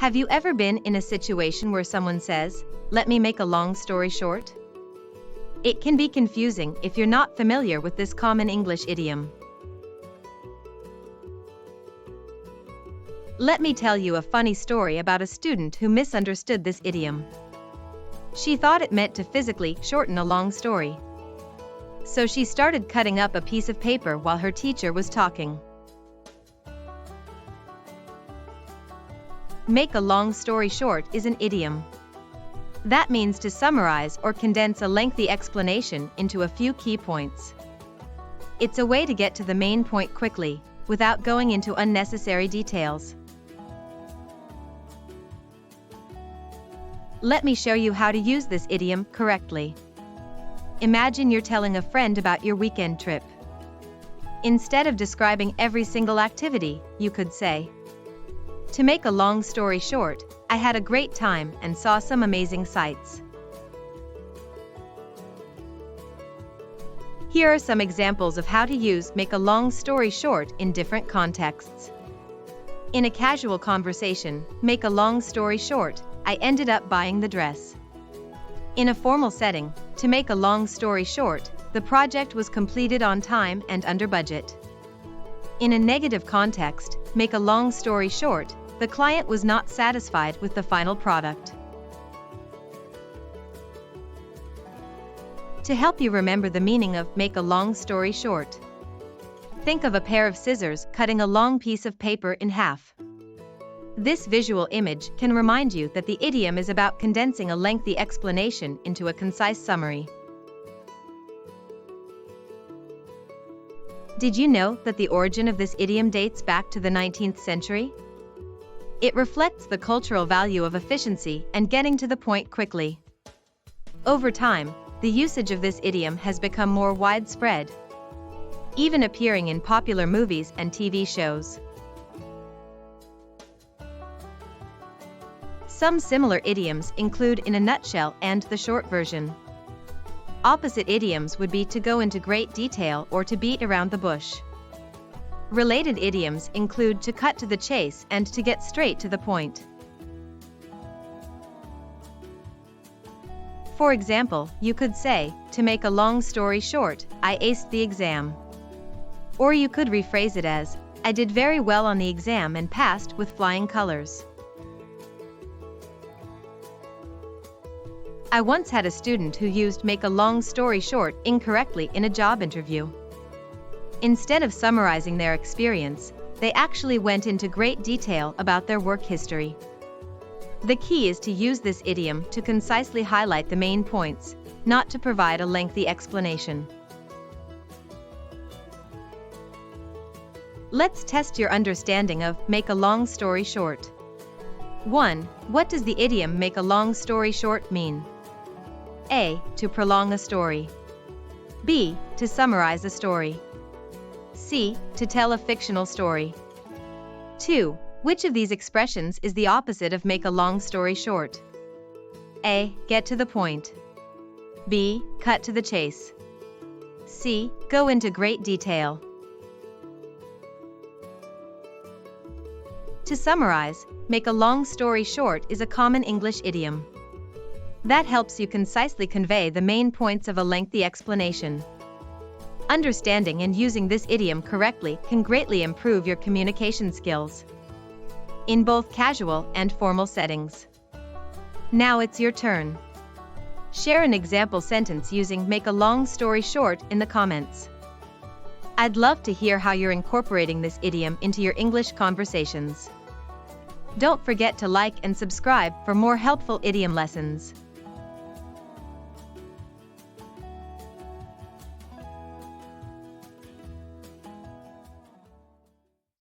Have you ever been in a situation where someone says, "Let me make a long story short"? It can be confusing if you're not familiar with this common English idiom. Let me tell you a funny story about a student who misunderstood this idiom. She thought it meant to physically shorten a long story. So she started cutting up a piece of paper while her teacher was talking. Make a long story short is an idiom. That means to summarize or condense a lengthy explanation into a few key points. It's a way to get to the main point quickly, without going into unnecessary details. Let me show you how to use this idiom correctly. Imagine you're telling a friend about your weekend trip. Instead of describing every single activity, you could say, "To make a long story short, I had a great time and saw some amazing sights." Here are some examples of how to use "make a long story short" in different contexts. In a casual conversation, make a long story short, I ended up buying the dress. In a formal setting, to make a long story short, the project was completed on time and under budget. In a negative context, make a long story short, the client was not satisfied with the final product. To help you remember the meaning of "make a long story short," think of a pair of scissors cutting a long piece of paper in half. This visual image can remind you that the idiom is about condensing a lengthy explanation into a concise summary. Did you know that the origin of this idiom dates back to the 19th century? It reflects the cultural value of efficiency and getting to the point quickly. Over time, the usage of this idiom has become more widespread, even appearing in popular movies and TV shows. Some similar idioms include "in a nutshell" and the short version. Opposite idioms would be "to go into great detail" or "to beat around the bush." Related idioms include "to cut to the chase" and "to get straight to the point." For example, you could say, "To make a long story short, I aced the exam." Or you could rephrase it as, "I did very well on the exam and passed with flying colors." I once had a student who used "make a long story short" incorrectly in a job interview. Instead of summarizing their experience, they actually went into great detail about their work history. The key is to use this idiom to concisely highlight the main points, not to provide a lengthy explanation. Let's test your understanding of "make a long story short." 1. What does the idiom "make a long story short" mean? A. To prolong a story. B. To summarize a story. C. To tell a fictional story. 2. Which of these expressions is the opposite of "make a long story short"? A. Get to the point. B. Cut to the chase. C. Go into great detail. To summarize, "make a long story short" is a common English idiom that helps you concisely convey the main points of a lengthy explanation. Understanding and using this idiom correctly can greatly improve your communication skills in both casual and formal settings. Now it's your turn. Share an example sentence using "make a long story short" in the comments. I'd love to hear how you're incorporating this idiom into your English conversations. Don't forget to like and subscribe for more helpful idiom lessons.